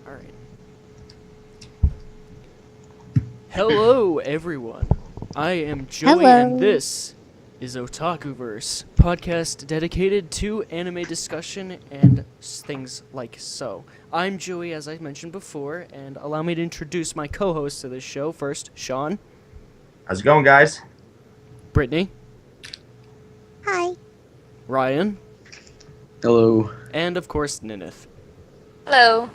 Alright. Hello, everyone. I am Joey, and Hello. this is OtakuVerse, podcast dedicated to anime discussion and things like so. I'm Joey, as I mentioned before, and allow me to introduce my co-hosts to this show. First, Sean, How's it going, guys? Brittany, Hi. Ryan, Hello. and of course, Nineth. Hello.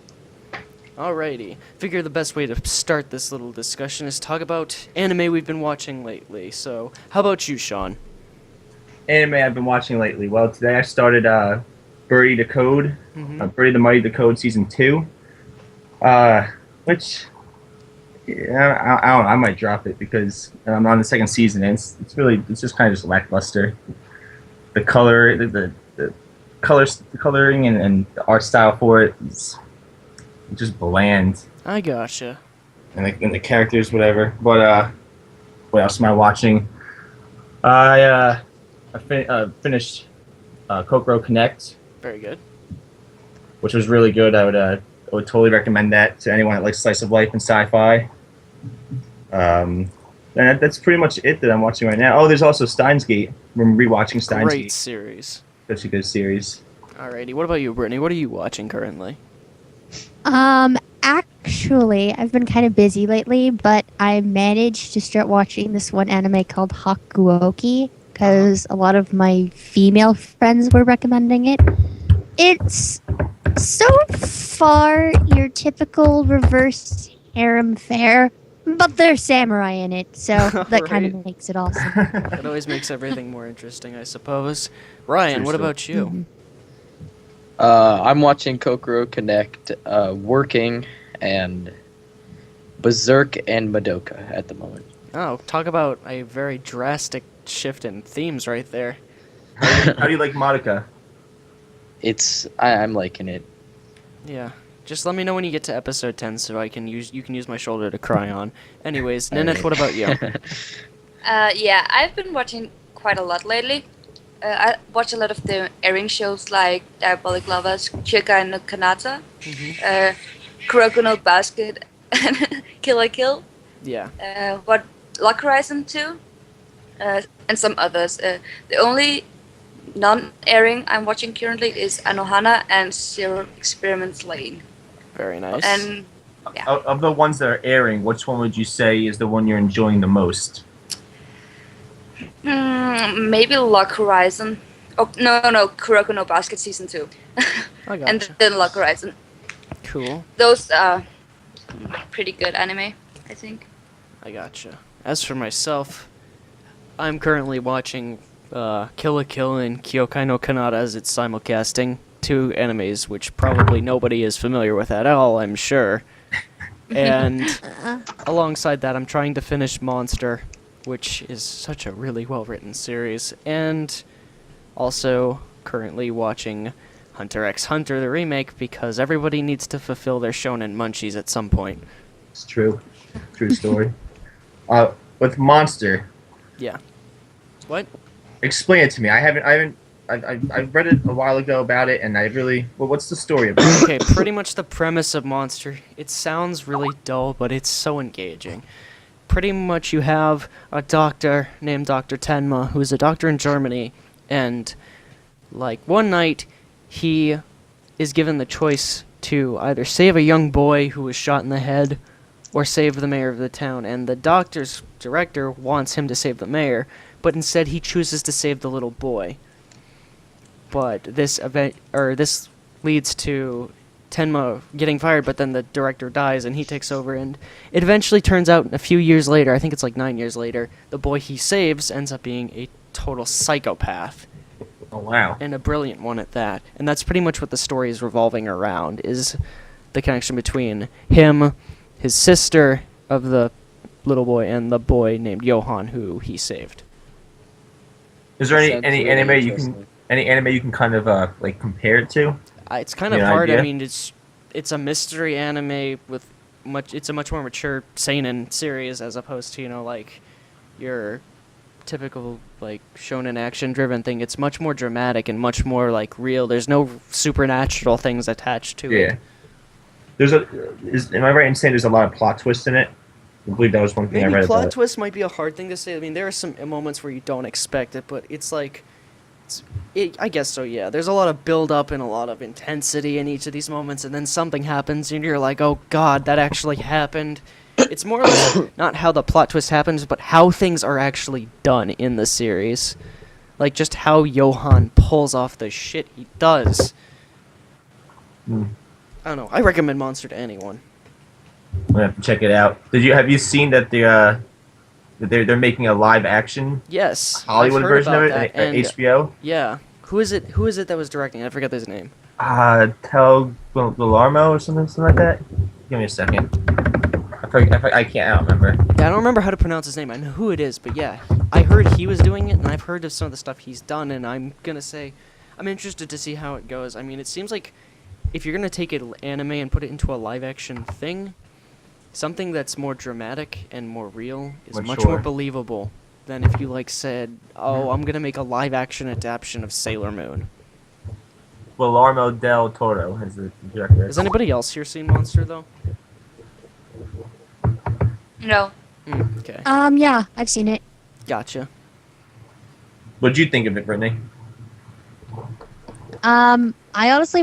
Alrighty. Figure the best way to start this little discussion is talk about anime we've been watching lately. So, how about you, Sean? Anime I've been watching lately. Well, today I started Birdie the Code, Birdie the Mighty the Code Season 2, which, yeah, I don't know, I might drop it because I'm on the second season and it's just kind of just lackluster. The color, the coloring and the art style for it is just bland. I gotcha. And the characters, whatever. But what else am I watching? I finished Kokoro Connect, Very good. which was really good. I would totally recommend that to anyone that likes slice of life and sci-fi. And that's pretty much it that I'm watching right now. Oh, there's also Steins Gate. I'm rewatching Steins Great Gate. series. Such a good series. Alrighty. What about you, Brittany? What are you watching currently? Actually, I've been kind of busy lately, but I managed to start watching this one anime called Hakuoki because a lot of my female friends were recommending it. It's so far your typical reverse harem fare, but there's samurai in it, so that kind Right. of makes it awesome. That always makes everything more interesting, I suppose. Ryan, True what story. about you? Mhm. I'm watching Kokoro Connect, Working, and Berserk and Madoka at the moment. Oh, talk about a very drastic shift in themes right there. How do you like Madoka? I'm liking it. Yeah. Just let me know when you get to episode 10 so you can use my shoulder to cry on. Anyways, Nineth, what about you? Yeah, I've been watching quite a lot lately. I watch a lot of the airing shows like Diabolic Lovers, Chikai no Kanata, Kuroko no Basket, and Kill la Kill. Yeah. Lock Horizon 2, and some others. The only non-airing I'm watching currently is Anohana and Zero Experiments Lane. Very nice. And yeah. Of the ones that are airing, which one would you say is the one you're enjoying the most? Maybe Lock Horizon. Oh, no, Kuroko no Basket Season 2. I And gotcha. then Lock Horizon. Cool. Those are pretty good anime, I think. I gotcha. As for myself, I'm currently watching Kill la Kill and Kyokai no Kanata as it's simulcasting, two animes which probably nobody is familiar with at all, I'm sure. And alongside that, I'm trying to finish Monster, which is such a really well-written series, and also currently watching Hunter x Hunter, the remake, because everybody needs to fulfill their shonen munchies at some point. It's true. True story. With Monster, Yeah. What? explain it to me. I read it a while ago about it, and what's the story about it? Okay, pretty much the premise of Monster. It sounds really dull, but it's so engaging. Pretty much you have a doctor named Dr. Tenma, who's a doctor in Germany, and, like, one night he is given the choice to either save a young boy who was shot in the head or save the mayor of the town, and the doctor's director wants him to save the mayor, but instead he chooses to save the little boy. But this leads to Tenma getting fired, but then the director dies and he takes over, and it eventually turns out a few years later, I think it's like 9 years later, the boy he saves ends up being a total psychopath, Oh wow. and a brilliant one at that. And that's pretty much what the story is revolving around, is the connection between him, his sister of the little boy, and the boy named Johann who he saved. Is there Sounds any really anime you can kind of like compare it to? It's kind of Any hard. I idea? mean, it's a mystery anime with it's a much more mature seinen series as opposed to, like your typical like shonen action driven thing. It's much more dramatic and much more like real. There's no supernatural things attached to Yeah. it. Am I right in saying there's a lot of plot twists in it? I believe that was one thing I Maybe read plot about it. twist might be a hard thing to say. I mean, there are some moments where you don't expect it, but it's like, I guess so. Yeah, there's a lot of build up and a lot of intensity in each of these moments, and then something happens, and you're like, oh god, that actually happened. It's more or less not how the plot twist happens, but how things are actually done in the series. Like, just how Johan pulls off the shit he does. Hmm. I don't know. I recommend Monster to anyone. I'm gonna have to check it out. Have you seen that they're making a live action Yes. Hollywood I've heard version of about it that, at and HBO? yeah. Who is it that was directing? I forget his name. Tel Guillermo or something like that. Give me a second. I can't. I don't remember. Yeah, I don't remember how to pronounce his name. I know who it is, but yeah, I heard he was doing it, and I've heard of some of the stuff he's done, and I'm gonna say, I'm interested to see how it goes. I mean, it seems like if you're gonna take an anime and put it into a live-action thing, something that's more dramatic and more real is much more Mature. believable than if you said, "Oh, I'm gonna make a live-action adaptation of Sailor Moon." Guillermo del Toro is the director. Has anybody else here seen Monster though? No. Okay, Yeah, I've seen it. gotcha. What'd you think of it, Brittany? I honestly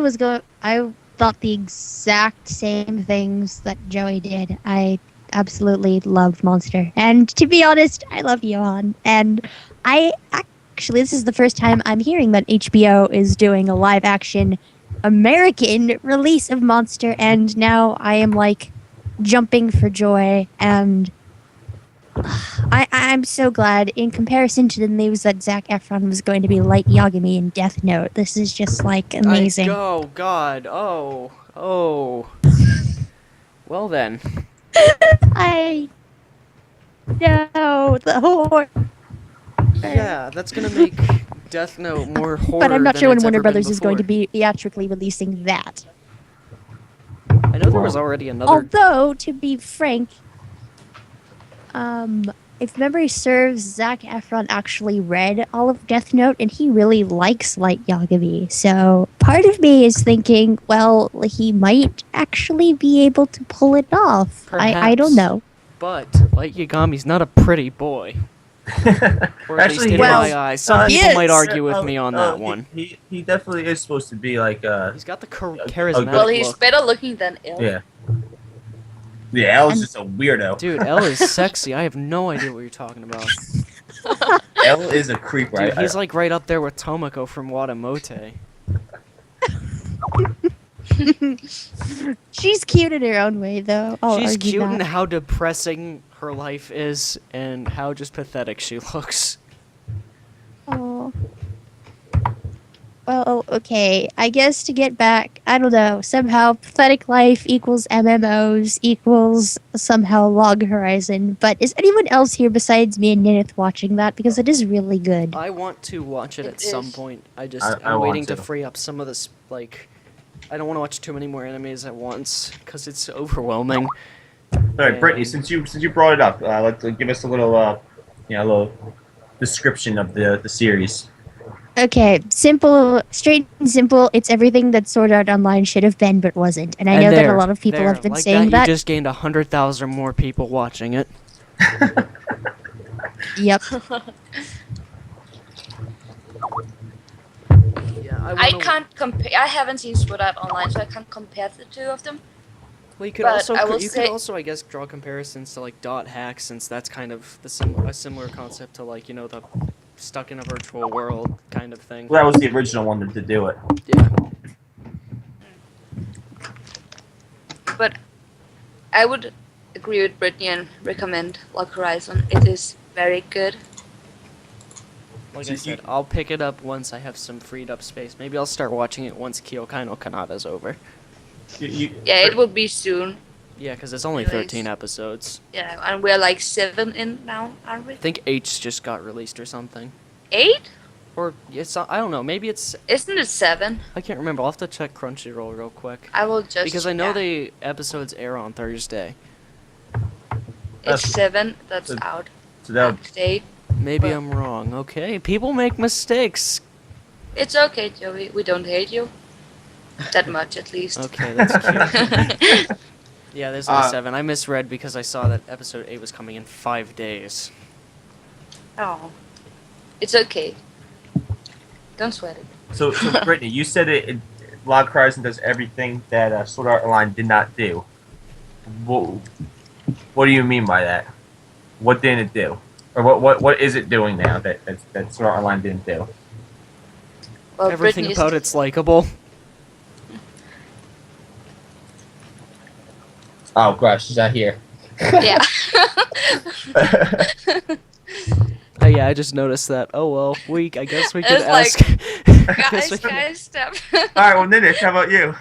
I thought the exact same things that Joey did. I absolutely loved Monster. And to be honest, I love Johan. And actually, this is the first time I'm hearing that HBO is doing a live action American release of Monster. And now I am jumping for joy. And I'm so glad. In comparison to the news that Zac Efron was going to be Light Yagami in Death Note, this is just amazing. Oh God! Oh. Well then. I know the horror. Yeah, that's gonna make Death Note more horror. But I'm not than sure when it's Warner ever been Brothers is going to before. be theatrically releasing that. I know there was already another. Although, to be frank, if memory serves, Zac Efron actually read all of Death Note, and he really likes Light Yagami. So part of me is thinking, well, he might actually be able to pull it off. I don't Perhaps. know. But Light Yagami's not a pretty boy, or at least in well, my eyes. Some he people is. might argue with me on that he- one. He definitely is supposed to be He's got the charismatic Well, he's look. better looking than Il. Yeah. Yeah, Elle's just a weirdo. Dude, Elle is sexy. I have no idea what you're talking about. Elle is a creep, right? Dude, he's right up there with Tomoko from Watamote. She's cute in her own way, though. She's cute in how depressing her life is and how just pathetic she looks. Oh. Well, okay. I guess to get back, I don't know. Somehow, pathetic life equals MMOs equals somehow Log Horizon. But is anyone else here besides me and Nineth watching that? Because it is really good. I want to watch it It at some is. point. I I'm want waiting to to. free up some of this, I don't want to watch too many more animes at once, because it's overwhelming. All right, Brittany. And- Since you brought it up, let's give us a little description of the series. Okay, simple, straight and simple. It's everything that Sword Art Online should have been, but wasn't. And I know that a lot of people have been saying that. You just gained 100,000 more people watching it. Yep. Yeah, I can't compare. I haven't seen Sword Art Online, so I can't compare the two of them. Well, you could But also I will could say- also I guess draw comparisons to dot hacks, since that's kind of a similar concept to the stuck in a virtual world kind of thing. Well, that was the original one to do it. Yeah. But I would agree with Brittany and recommend Log Horizon. It is very good. Like So I you- said, I'll pick it up once I have some freed up space. Maybe I'll start watching it once Kyokai no Kanata's over. Yeah, it will be soon. Yeah, because it's only Anyways. 13 episodes. Yeah, and we're 7 in now, aren't we? I think 8's just got released or something. 8? Or it's not, I don't know. Maybe it's Isn't it 7? I can't remember. I'll have to check Crunchyroll real quick I will just. because I know yeah. the episodes air on Thursday. It's 7 that's So- out So that today. Maybe Well- I'm wrong. Okay, people make mistakes. It's okay, Joey. We don't hate you. that much at least. Okay, that's cute. Yeah, there's only Uh, 7. I misread because I saw that episode 8 was coming in 5 days. Oh, it's okay. Don't sweat it. So Brittany, you said Log Horizon does everything that Sword Art Online did not do. What do you mean by that? What didn't it do? Or what is it doing now that Sword Art Online didn't do? Well, Everything Britney's- about it's likable. Oh gosh, she's not here. Yeah. Oh yeah, I just noticed that. Oh well, I guess we could It's like, ask. I guess we could- guys, stop. All right, well, Ninish, how about you?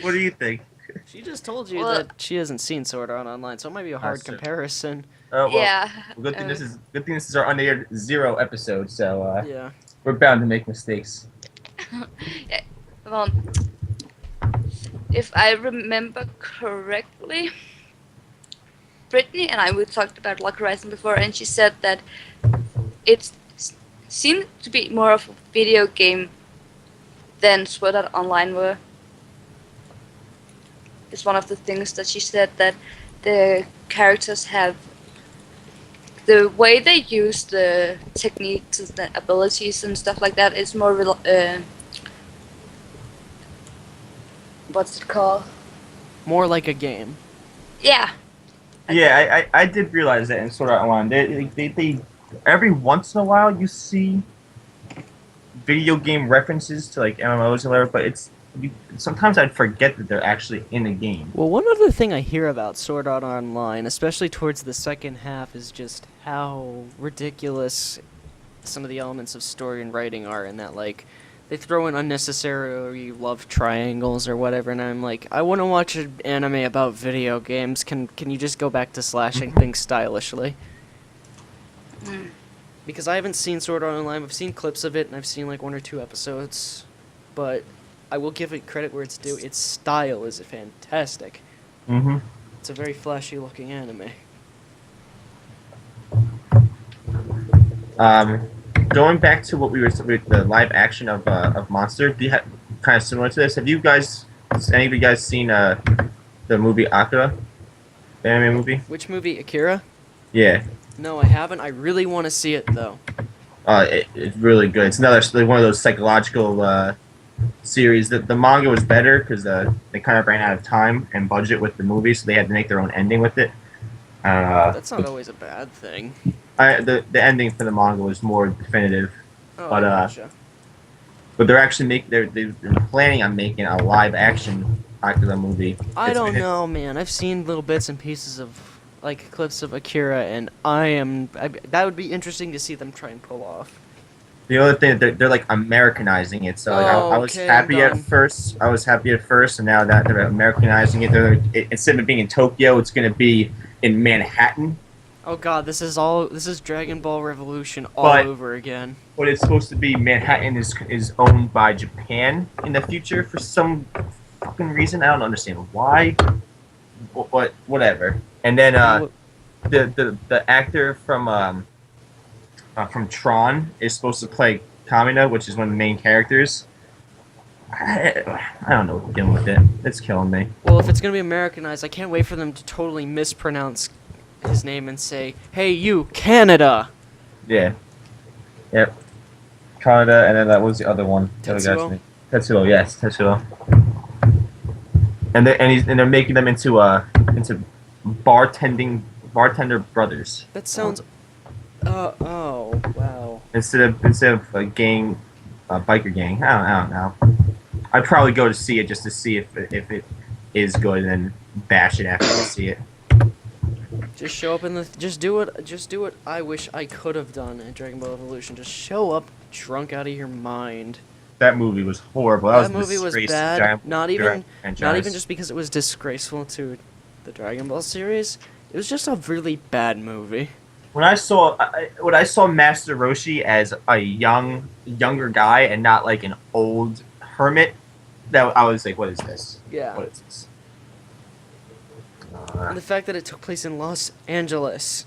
what do you think? She just told you Well- that she hasn't seen Sword Art Online, so it might be a hard That's true. comparison. Well, Yeah. good thing this is our unaired 0 episode, so Yeah. we're bound to make mistakes. Well, if I remember correctly, Brittany and we talked about Lock Horizon before, and she said that it seemed to be more of a video game than Sword Art Online were. It's one of the things that she said, that the characters have the way they use the techniques and the abilities and stuff like that is more what's it called? More like a game. Yeah. Yeah, I did realize that in Sword Art Online. They every once in a while you see video game references to like MMOs and whatever, but sometimes I'd forget that they're actually in a game. Well, one other thing I hear about Sword Art Online, especially towards the second half, is just how ridiculous some of the elements of story and writing are, in that, like, they throw in unnecessary love triangles or whatever, and I'm like, I want to watch an anime about video games. Can you just go back to slashing things stylishly? Mm. Because I haven't seen Sword Art Online. I've seen clips of it, and I've seen like 1 or 2 episodes, but I will give it credit where it's due. Its style is fantastic. Mm-hmm. It's a very flashy looking anime. Going back to what we were with the live action of Monster, kind of similar to this. Has any of you guys seen the movie Akira, the anime movie? Which movie, Akira? Yeah, No, I haven't. I really want to see it though. it's really good. It's another one of those psychological series. The manga was better because they kind of ran out of time and budget with the movie, so they had to make their own ending with it. That's not always a bad thing. The ending for the manga was more definitive, Oh, But, gotcha. but they're actually they're planning on making a live action Akira movie. I It's- don't know, man. I've seen little bits and pieces of like clips of Akira, and that would be interesting to see them try and pull off. The other thing, they're like Americanizing it. So like, I was Okay, happy I'm at done. first. I was happy at first, and now that they're Americanizing it, instead of being in Tokyo, it's going to be in Manhattan. Oh god, this is Dragon Ball Revolution all But- over again. But it's supposed to be Manhattan is owned by Japan in the future for some fucking reason. I don't understand why. But whatever. And then the actor from Tron is supposed to play Kamina, which is one of the main characters. I don't know what dealing with it. It's killing me. Well, if it's gonna be Americanized, I can't wait for them to totally mispronounce his name and say, "Hey, you, Canada." Yeah. Yep. Canada, and then that was the other one. The other guy's Tetsuo? name. Tetsuo, yes, Tetsuo. And they're making them into bartender brothers That sounds. Oh, wow. instead of a gang, biker gang. I don't know. I'd probably go to see it just to see if it is good, and then bash it after I see it. Just show up in the. Just do what I wish I could have done in Dragon Ball Evolution. Just show up drunk out of your mind. That movie was horrible. That was a movie was disgrace to bad. Dragon Not Ball even franchise. just because it was disgraceful to the Dragon Ball series. It was just a really bad movie. When I saw Master Roshi as a younger guy and not like an old hermit, that I was like, what is this? Yeah. What is this? And the fact that it took place in Los Angeles.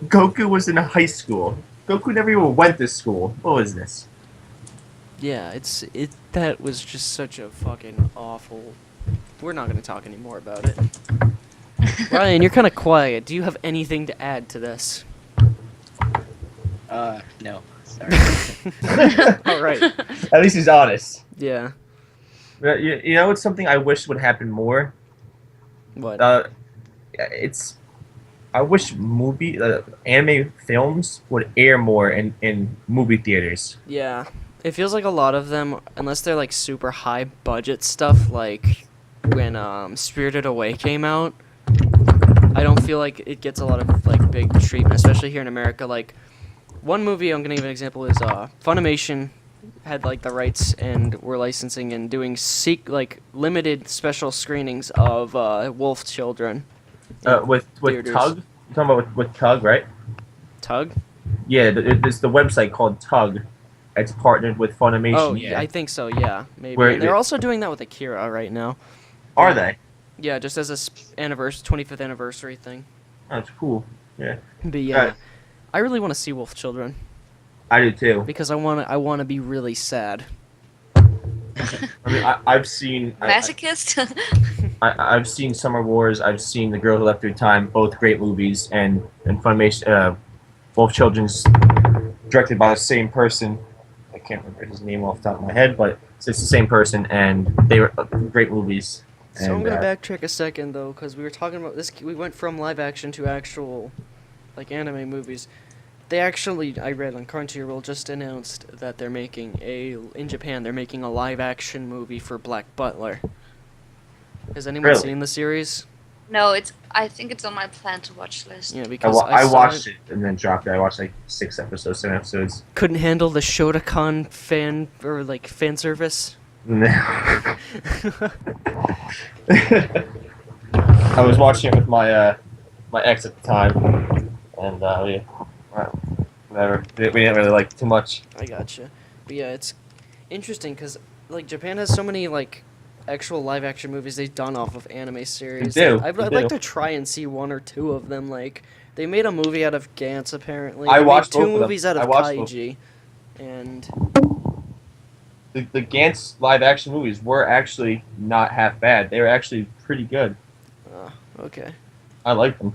Goku was in high school. Goku never even went to school. What was this? Yeah, That was just such a fucking awful. We're not gonna talk anymore about it. Ryan, you're kind of quiet. Do you have anything to add to this? No. Sorry. All right. At least he's honest. Yeah. But you know, it's something I wish would happen more. What? I wish anime films would air more in movie theaters. Yeah. It feels like a lot of them, unless they're like super high budget stuff, like when Spirited Away came out, I don't feel like it gets a lot of like big treatment, especially here in America. Like one movie I'm gonna give an example is Funimation had like the rights and were licensing and doing like limited special screenings of Wolf Children. With theaters. Tug. You're talking about with Tug, right? Tug? Yeah, there's the website called Tug. It's partnered with Funimation. Oh, yeah, I think so. Yeah, maybe. Where- And they're also doing that with Akira right now. Are they? Yeah, just as a 25th anniversary thing. That's cool. Yeah, But yeah, Right. I really want to see Wolf Children I do too. because I want to be really sad. I mean, I've seen Masochist. I've seen Summer Wars. I've seen The Girl Who Left Her Time. Both great movies, and Funimation. Wolf Children's directed by the same person. I can't remember his name off the top of my head, but it's the same person, and they were great movies. So I'm And, gonna backtrack a second though, because we were talking about this. We went from live action to actual, like anime movies. They actually, I read on Crunchyroll, just announced that they're making in Japan. They're making a live action movie for Black Butler. Has anyone Really? seen the series? No, I think it's on my plan to watch list. Yeah, I, because I saw watched it and then dropped it. I watched like 7 episodes. Couldn't handle the Shotokan fan service. I was watching it with my my ex at the time, and whatever. We didn't really like it too much. I gotcha. But yeah, it's interesting because like Japan has so many like actual live action movies they've done off of anime series. They do, I'd they like do. to try and see one or two of them. Like they made a movie out of Gantz apparently. I They made watched two both of them. movies out I of watched both. Kaiji, and The Gantz live action movies were actually not half bad. They were actually pretty good. okay. I like them.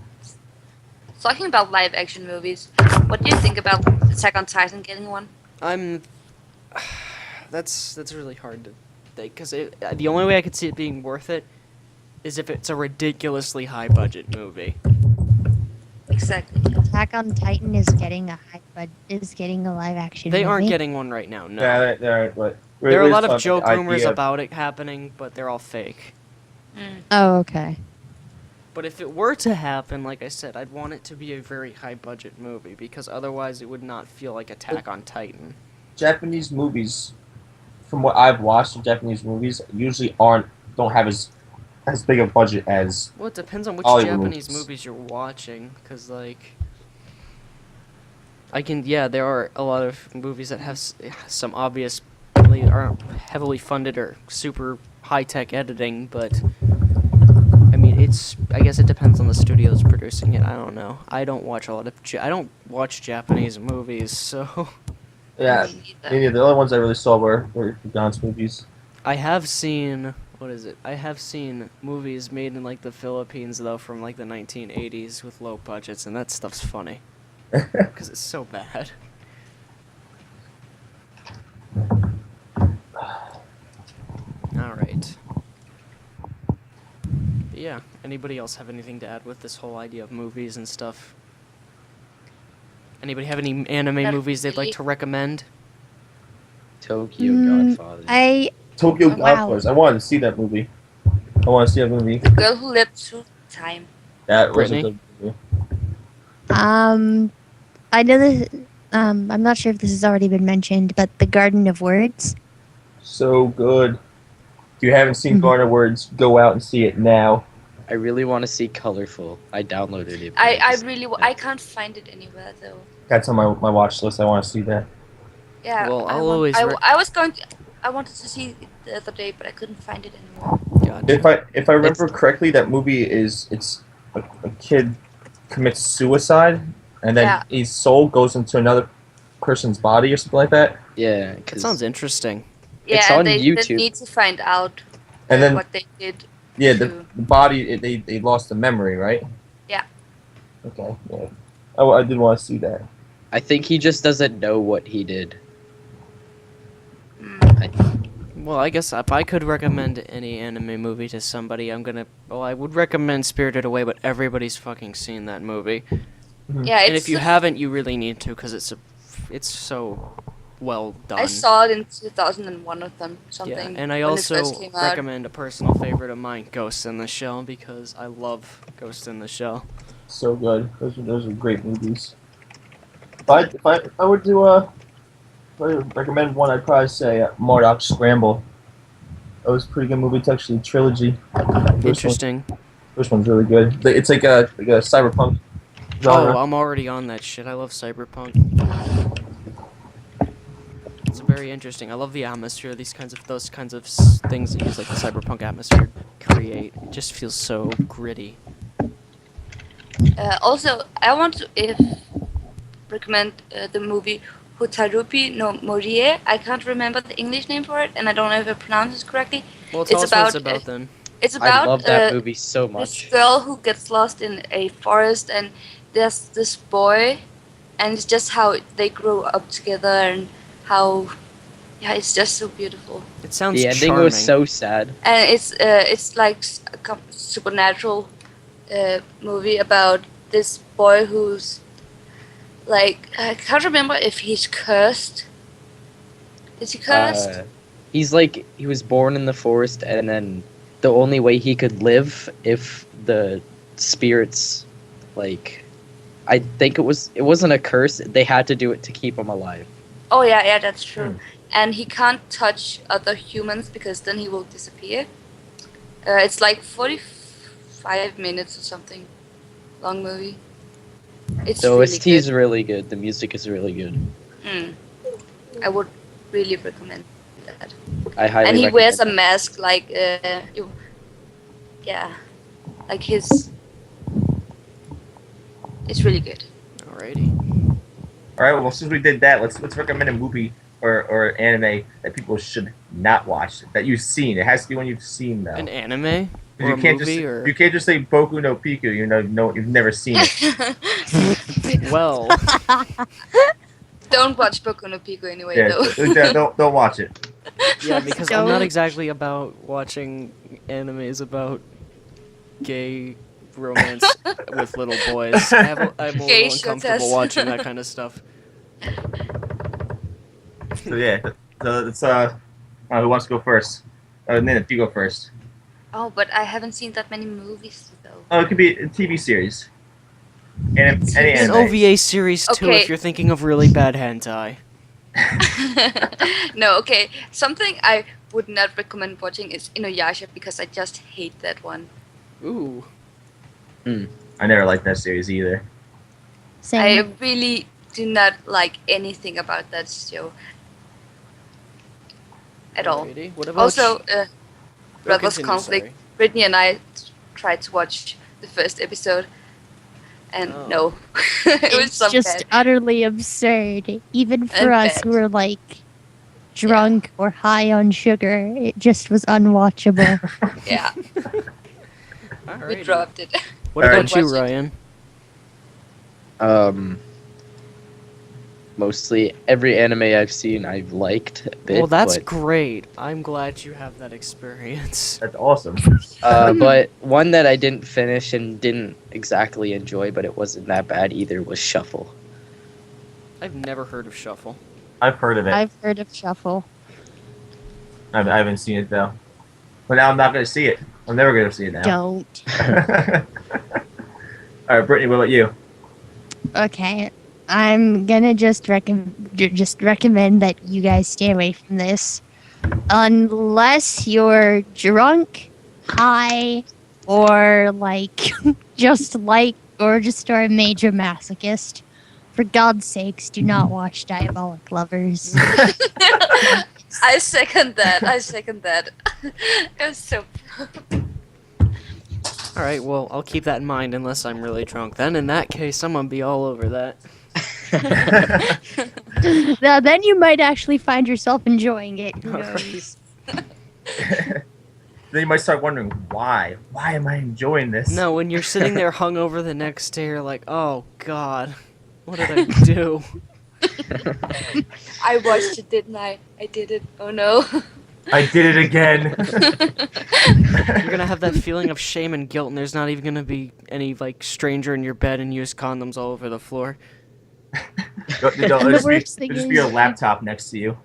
Talking about live action movies, what do you think about Attack on Titan getting one? I'm. That's really hard to think because the only way I could see it being worth it is if it's a ridiculously high budget movie. Exactly. Attack on Titan is getting a live action. They aren't movie. getting one right now. No. Yeah, they're but There are a we're lot just of talking joke about the rumors idea. about it happening, but they're all fake. Mm. Oh, okay. But if it were to happen, like I said, I'd want it to be a very high budget movie because otherwise it would not feel like Attack on Titan. Japanese movies, from what I've watched, Japanese movies usually don't have as big a budget as. Well, it depends on which Hollywood Japanese movies. movies you're watching, because like, there are a lot of movies that have some obviously aren't heavily funded or super high tech editing, but I mean, I guess it depends on the studio that's producing it. I don't know. I don't watch a lot of I don't watch Japanese movies, so Yeah, Me neither. any of the other ones I really saw were Gantz movies. I have seen I have seen movies made in like the Philippines though from like the 1980s with low budgets, and that stuff's funny because it's so bad. All right. But yeah. Anybody else have anything to add with this whole idea of movies and stuff? Anybody have any anime Not movies they'd like really. to recommend? Tokyo Mm, Godfather. Tokyo Oh, wow. Godfathers. I wanted to see that movie. I want to see that movie. The girl who lived through time. That was a Brittany? good movie. I know this. I'm not sure if this has already been mentioned, but The Garden of Words. So good. If you haven't seen Mhm. Garner Words, go out and see it now. I really want to see Colorful. I downloaded it. but I just- I can't find it anywhere though. That's on my watch list. I want to see that. Yeah. Well, I I'll want- always I, rec- I was going to. I wanted to see it the other day, but I couldn't find it anymore. Gotcha. If I remember correctly, that movie it's a kid commits suicide, and then Yeah. his soul goes into another person's body or something like that. Yeah, That 'cause sounds interesting. Yeah, It's and on they YouTube. need to find out And then what they did. yeah, to- the body they lost the memory, right? Yeah. Okay. Yeah. Oh, I did want to see that. I think he just doesn't know what he did. Well, I guess if I could recommend any anime movie to somebody, I would recommend Spirited Away, but everybody's fucking seen that movie. Yeah, And it's if you haven't, you really need to, because it's so well done. I saw it in 2001 or something. Yeah, and I when it also first came out. recommend a personal favorite of mine, Ghost in the Shell, because I love Ghost in the Shell. So good. Those are great movies. If I were to if I would recommend one, I'd probably say Marduk Scramble. That was a pretty good movie. It's actually a trilogy. Interesting. First one's really good. It's like a cyberpunk genre. Oh, I'm already on that shit. I love cyberpunk. It's very interesting. I love the atmosphere. Those kinds of things that use like the cyberpunk atmosphere create. It just feels so gritty. Also, I want to recommend the movie Hotarupi no Morie. I can't remember the English name for it, and I don't know if I pronounce it correctly. Well, tell It's us what it's about, about then. It's I about love that movie so this much. girl who gets lost in a forest, and there's this boy, and it's just how they grow up together and how, yeah, it's just so beautiful. It sounds The ending charming. was so sad. And it's like a supernatural movie about this boy who's like, I can't remember if he's cursed. Is he cursed? He was born in the forest, and then the only way he could live if the spirits, like, I think it wasn't a curse. They had to do it to keep him alive. Oh yeah, that's true. And he can't touch other humans because then he will disappear. It's like 45 minutes or something. Long movie. It's The really OST is good. really good. The music is really good. I would really recommend that. I highly And he recommend wears a that. mask like like his. It's really good. Alrighty. All right. Well, since we did that, let's recommend a movie or anime that people should not watch that you've seen. It has to be one you've seen though. An anime? 'Cause Or a movie? Or... you can't just say Boku no Pico. You've never seen it. Well, Don't watch Boku no Pico anyway, Yeah, though. don't watch it. yeah, because I'm not Don't. exactly about watching animes about gay romance with little boys. I'm a Gay little uncomfortable shotas. watching that kind of stuff. So yeah, so it's who wants to go first? Nina, you go first. Oh, but I haven't seen that many movies though. Oh, it could be a TV series. Any An anime. OVA series too, Okay. if you're thinking of really bad hentai. No, okay. Something I would not recommend watching is Inuyasha because I just hate that one. Ooh. I never liked that series either. I Same. really do not like anything about that show at all. Alrighty. What about Also, Oh, Brothers continue, Conflict. sorry. Brittany and I tried to watch the first episode, and Oh. no, it was It's so just bad. utterly absurd. Even for And us bad. who were like drunk or high on sugar, it just was unwatchable. Yeah, we Alrighty. dropped it. What Alright. about you, Watch it. Ryan? Mostly every anime I've seen I've liked a bit. Well, that's but, great. I'm glad you have that experience. That's awesome. but one that I didn't finish and didn't exactly enjoy, but it wasn't that bad either, was Shuffle. I've never heard of Shuffle. I've heard of it. I've heard of Shuffle. I haven't seen it though. But now I'm not going to see it. I'm never going to see it now. Don't. All right, Brittany, what about you? Okay. I'm gonna just recommend that you guys stay away from this. Unless you're drunk, high, or just are a major masochist. For God's sakes, do not watch Diabolic Lovers. I second that. It was so. Alright, well, I'll keep that in mind unless I'm really drunk. Then, in that case, I'm gonna be all over that. Now, then you might actually find yourself enjoying it. Who knows? Then you might start wondering why. Why am I enjoying this? No, when you're sitting there hungover the next day, you're like, oh god, what did I do? I watched it, didn't I? I did it. Oh no. I did it again. You're gonna have that feeling of shame and guilt, and there's not even gonna be any like stranger in your bed and use condoms all over the floor. There'll worst thing just be is- a laptop next to you.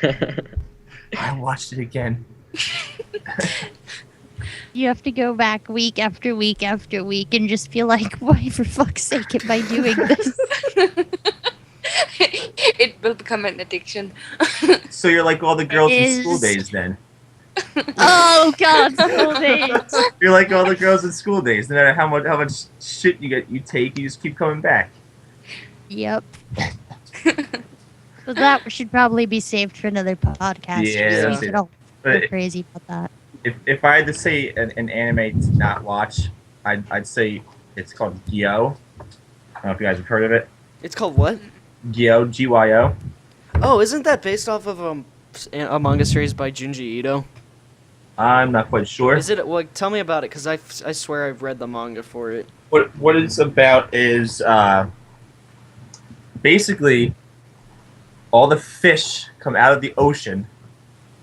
I watched it again. You have to go back week after week after week and just feel like, why for fuck's sake am I doing this? It will become an addiction. So you're like all the girls in Is- school days then. Oh god, school days. You're like all the girls in school days. No matter how much shit you take, you just keep coming back. Yep. So that should probably be saved for another podcast. Yeah, We could all But go crazy about that. if I had to say an anime to not watch, I'd say it's called Gyo. I don't know if you guys have heard of it. It's called what? Gyo, Gyo. Oh, isn't that based off of a manga series by Junji Ito? I'm not quite sure. Is it? Well, tell me about it, because I swear I've read the manga for it. What it's about is basically all the fish come out of the ocean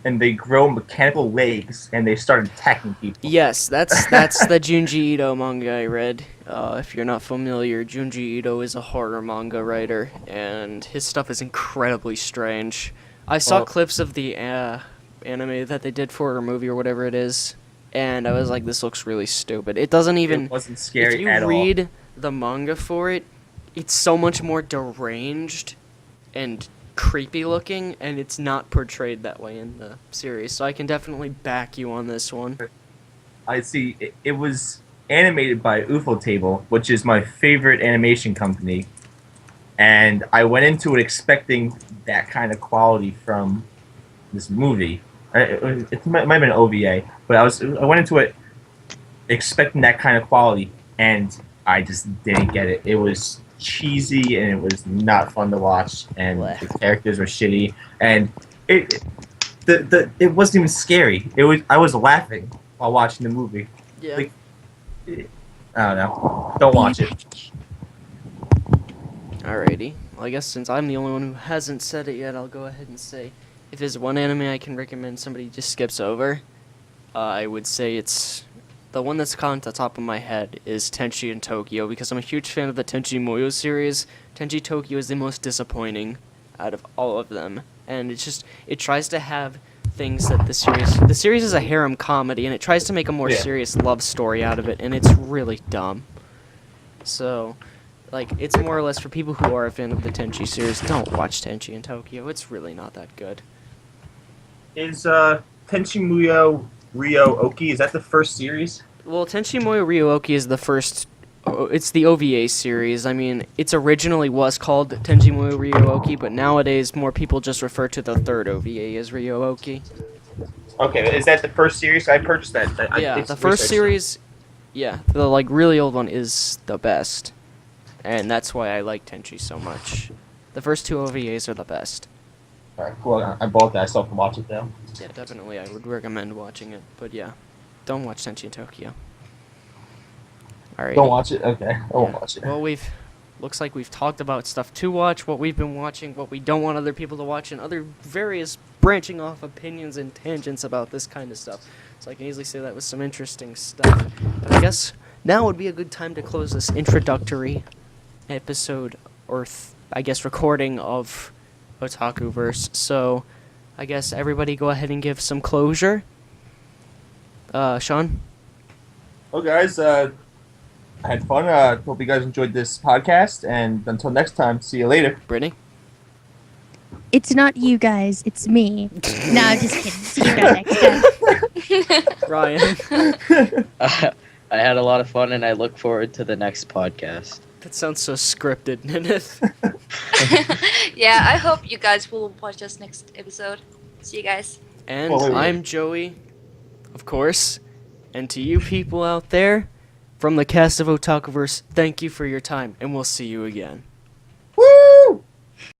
and they grow mechanical legs and they start attacking people. Yes, that's the Junji Ito manga I read. If you're not familiar, Junji Ito is a horror manga writer, and his stuff is incredibly strange. I saw Well- clips of the anime that they did for a movie or whatever it is, and I was like, this looks really stupid. It doesn't even... It wasn't scary if you at all. read the manga for it, it's so much more deranged and creepy looking, and it's not portrayed that way in the series. So I can definitely back you on this one. I see. It was animated by UFO Table, which is my favorite animation company, and I went into it expecting that kind of quality from this movie. It might have been an OVA, but I went into it expecting that kind of quality, and I just didn't get it. It was cheesy and it was not fun to watch, and Blech. the characters were shitty, and it wasn't even scary. I was laughing while watching the movie. Yeah. Like, I don't know. Don't watch it. Alrighty. Well, I guess since I'm the only one who hasn't said it yet, I'll go ahead and say, if there's one anime I can recommend somebody just skips over, I would say it's the one that's on the top of my head is Tenchi in Tokyo, because I'm a huge fan of the Tenchi Muyo series. Tenchi Tokyo is the most disappointing out of all of them, and it tries to have things that the series is a harem comedy, and it tries to make a more Yeah. serious love story out of it, and it's really dumb. So, like, it's more or less for people who are a fan of the Tenchi series. Don't watch Tenchi in Tokyo. It's really not that good. Is Tenchi Muyo Ryo Oki, is that the first series? Well, Tenchi Muyo Ryuoki is the first. It's the OVA series. I mean, it originally was called Tenchi Muyo Ryuoki, but nowadays more people just refer to the third OVA as Ryuoki. Okay, is that the first series? I purchased that. Yeah, the first series. Yeah, the like really old one is the best, and that's why I like Tenchi so much. The first two OVAs are the best. Alright, cool. I bought that. I still have to watch it now. Yeah, definitely, I would recommend watching it. But yeah, don't watch Tenchi in Tokyo. Alright. Don't watch it? Okay, I won't watch it. Well, looks like we've talked about stuff to watch, what we've been watching, what we don't want other people to watch, and other various branching off opinions and tangents about this kind of stuff. So I can easily say that was some interesting stuff. But I guess now would be a good time to close this introductory episode, or I guess recording of OtakuVerse. So I guess everybody go ahead and give some closure. Sean? Well, guys, I had fun. Hope you guys enjoyed this podcast, and until next time, see you later. Brittany? It's not you guys, it's me. No, I'm just kidding. See you guys next time. Ryan? I had a lot of fun, and I look forward to the next podcast. That sounds so scripted, Nineth. Yeah, I hope you guys will watch us next episode. See you guys. And Wait. I'm Joey, of course. And to you people out there, from the cast of OtakuVerse, thank you for your time, and we'll see you again.